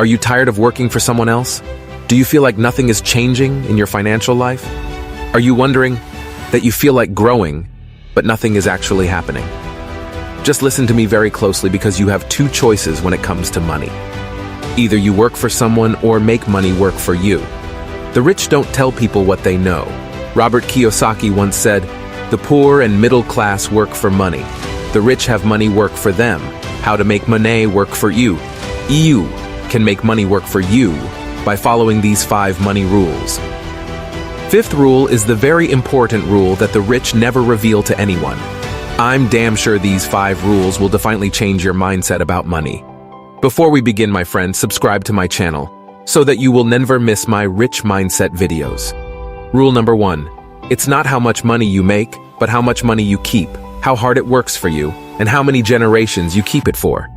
Are you tired of working for someone else? Do you feel like nothing is changing in your financial life? Are you wondering that you feel like growing, but nothing is actually happening? Just listen to me very closely because you have two choices when it comes to money. Either you work for someone or make money work for you. The rich don't tell people what they know. Robert Kiyosaki once said, "The poor and middle class work for money. The rich have money work for them. How to make money work for you. You can make money work for you by following these 5 money rules." Fifth rule is the very important rule that the rich never reveal to anyone. I'm damn sure these 5 rules will definitely change your mindset about money. Before we begin, my friend, subscribe to my channel so that you will never miss my rich mindset videos. Rule number 1, it's not how much money you make, but how much money you keep, how hard it works for you, and how many generations you keep it for.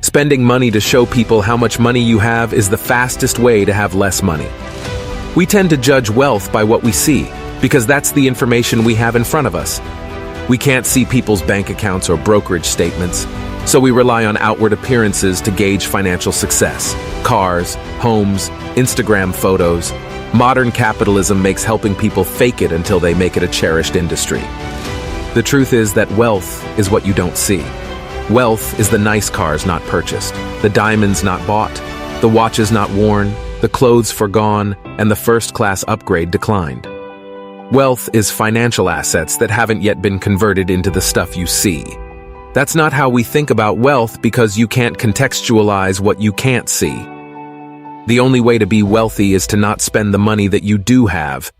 Spending money to show people how much money you have is the fastest way to have less money. We tend to judge wealth by what we see, because that's the information we have in front of us. We can't see people's bank accounts or brokerage statements, so we rely on outward appearances to gauge financial success. Cars, homes, Instagram photos. Modern capitalism makes helping people fake it until they make it a cherished industry. The truth is that wealth is what you don't see. Wealth is the nice cars not purchased, the diamonds not bought, the watches not worn, the clothes forgone, and the first-class upgrade declined. Wealth is financial assets that haven't yet been converted into the stuff you see. That's not how we think about wealth because you can't contextualize what you can't see. The only way to be wealthy is to not spend the money that you do have.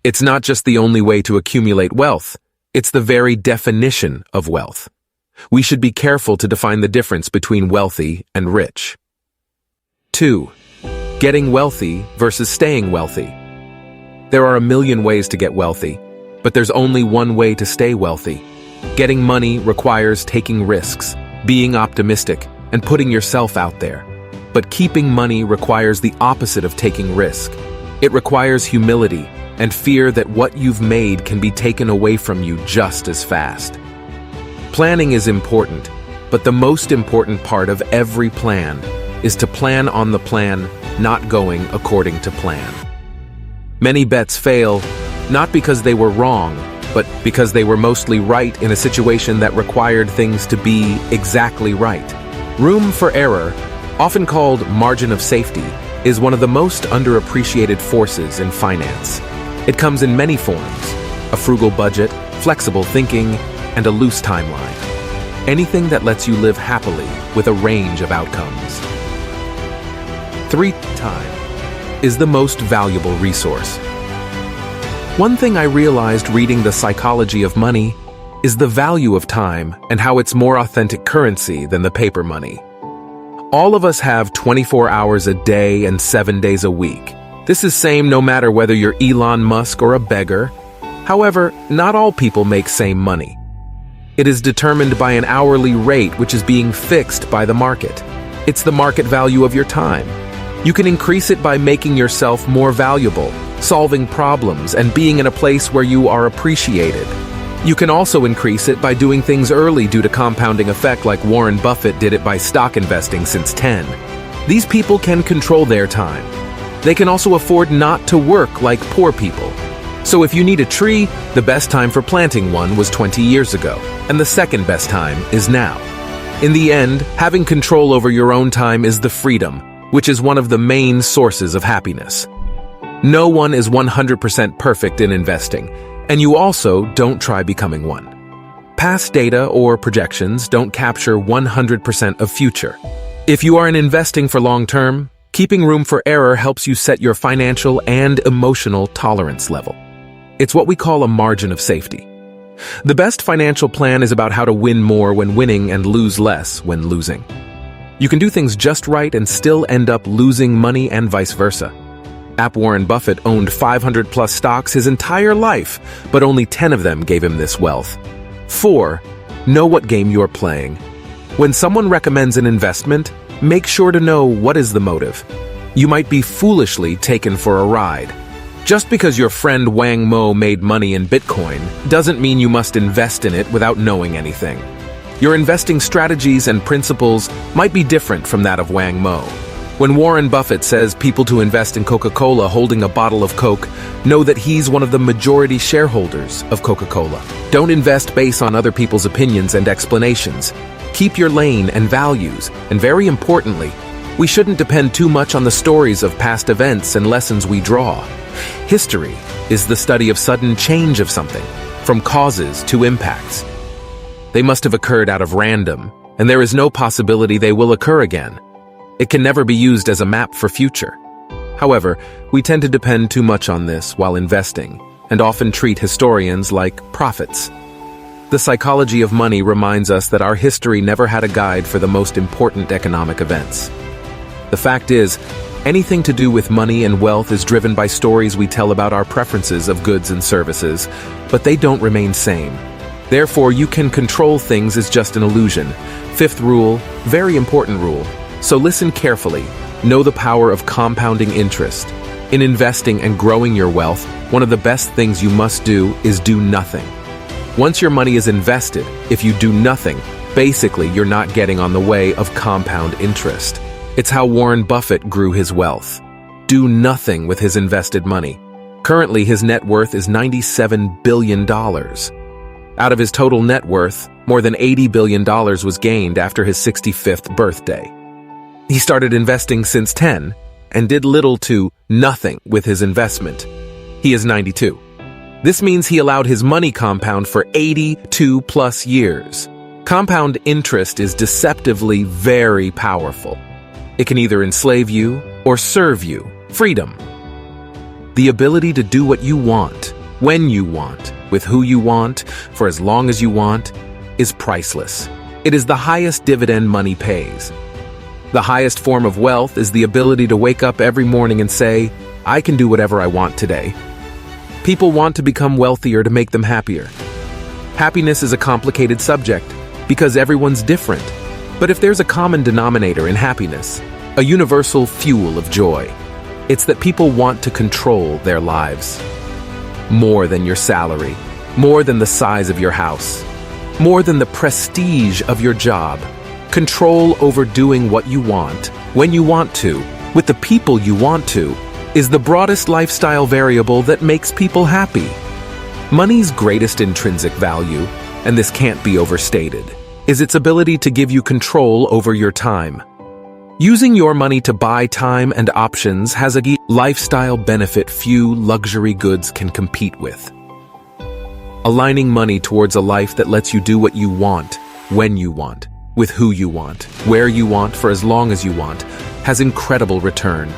It's not just the only way to accumulate wealth, it's the very definition of wealth. We should be careful to define the difference between wealthy and rich. 2. Getting wealthy versus staying wealthy. There are a million ways to get wealthy, but there's only one way to stay wealthy. Getting money requires taking risks, being optimistic, and putting yourself out there. But keeping money requires the opposite of taking risk. It requires humility and fear that what you've made can be taken away from you just as fast. Planning is important, but the most important part of every plan is to plan on the plan not going according to plan. Many bets fail, not because they were wrong, but because they were mostly right in a situation that required things to be exactly right. Room for error, often called margin of safety, is one of the most underappreciated forces in finance. It comes in many forms: a frugal budget, flexible thinking, and a loose timeline. Anything that lets you live happily with a range of outcomes. 3. Time is the most valuable resource. One thing I realized reading The Psychology of Money is the value of time and how it's more authentic currency than the paper money. All of us have 24 hours a day and 7 days a week. This is same no matter whether you're Elon Musk or a beggar. However, not all people make same money. It is determined by an hourly rate which is being fixed by the market. It's the market value of your time. You can increase it by making yourself more valuable, solving problems, and being in a place where you are appreciated. You can also increase it by doing things early due to compounding effect like Warren Buffett did it by stock investing since 10. These people can control their time. They can also afford not to work like poor people. So if you need a tree, the best time for planting one was 20 years ago, and the second best time is now. In the end, having control over your own time is the freedom, which is one of the main sources of happiness. No one is 100% perfect in investing, and you also don't try becoming one. Past data or projections don't capture 100% of future. If you are investing for long term, keeping room for error helps you set your financial and emotional tolerance level. It's what we call a margin of safety. The best financial plan is about how to win more when winning and lose less when losing. You can do things just right and still end up losing money and vice versa. Warren Buffett owned 500 plus stocks his entire life, but only 10 of them gave him this wealth. 4. Know what game you're playing. When someone recommends an investment, make sure to know what is the motive. You might be foolishly taken for a ride. Just because your friend Wang Mo made money in Bitcoin doesn't mean you must invest in it without knowing anything. Your investing strategies and principles might be different from that of Wang Mo. When Warren Buffett says people to invest in Coca-Cola holding a bottle of Coke, know that he's one of the majority shareholders of Coca-Cola. Don't invest based on other people's opinions and explanations. Keep your lane and values, and very importantly, we shouldn't depend too much on the stories of past events and lessons we draw. History is the study of sudden change of something, from causes to impacts. They must have occurred out of random, and there is no possibility they will occur again. It can never be used as a map for future. However, we tend to depend too much on this while investing, and often treat historians like prophets. The psychology of money reminds us that our history never had a guide for the most important economic events. The fact is, anything to do with money and wealth is driven by stories we tell about our preferences of goods and services, but they don't remain same. Therefore, you can control things is just an illusion. Fifth rule, very important rule. So listen carefully. Know the power of compounding interest. In investing and growing your wealth, one of the best things you must do is do nothing. Once your money is invested, if you do nothing, basically you're not getting on the way of compound interest. It's how Warren Buffett grew his wealth. Do nothing with his invested money. Currently, his net worth is $97 billion. Out of his total net worth, more than $80 billion was gained after his 65th birthday. He started investing since 10 and did little to nothing with his investment. He is 92. This means he allowed his money compound for 82 plus years. Compound interest is deceptively very powerful. It can either enslave you or serve you. Freedom. The ability to do what you want, when you want, with who you want, for as long as you want, is priceless. It is the highest dividend money pays. The highest form of wealth is the ability to wake up every morning and say, I can do whatever I want today. People want to become wealthier to make them happier. Happiness is a complicated subject because everyone's different. But if there's a common denominator in happiness, a universal fuel of joy, it's that people want to control their lives. More than your salary, more than the size of your house, more than the prestige of your job. Control over doing what you want, when you want to, with the people you want to, is the broadest lifestyle variable that makes people happy. Money's greatest intrinsic value, and this can't be overstated, is its ability to give you control over your time. Using your money to buy time and options has a lifestyle benefit few luxury goods can compete with. Aligning money towards a life that lets you do what you want, when you want, with who you want, where you want, for as long as you want, has incredible return.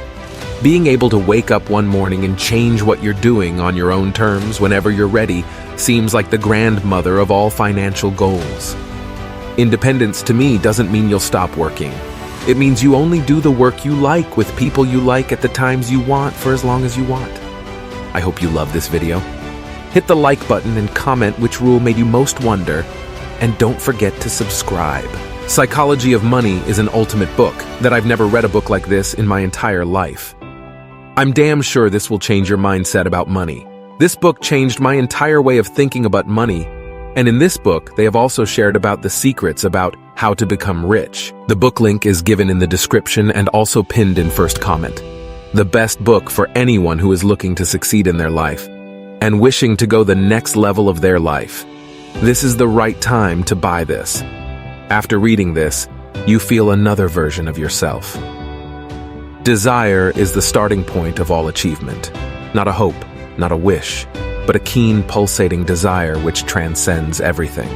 Being able to wake up one morning and change what you're doing on your own terms whenever you're ready seems like the grandmother of all financial goals. Independence to me doesn't mean you'll stop working. It means you only do the work you like with people you like at the times you want for as long as you want. I hope you love this video. Hit the like button and comment which rule made you most wonder, and don't forget to subscribe. Psychology of Money is an ultimate book that I've never read a book like this in my entire life. I'm damn sure this will change your mindset about money. This book changed my entire way of thinking about money, and in this book, they have also shared about the secrets about how to become rich. The book link is given in the description and also pinned in first comment. The best book for anyone who is looking to succeed in their life and wishing to go the next level of their life. This is the right time to buy this. After reading this, you feel another version of yourself. Desire is the starting point of all achievement. Not a hope, not a wish, but a keen, pulsating desire which transcends everything.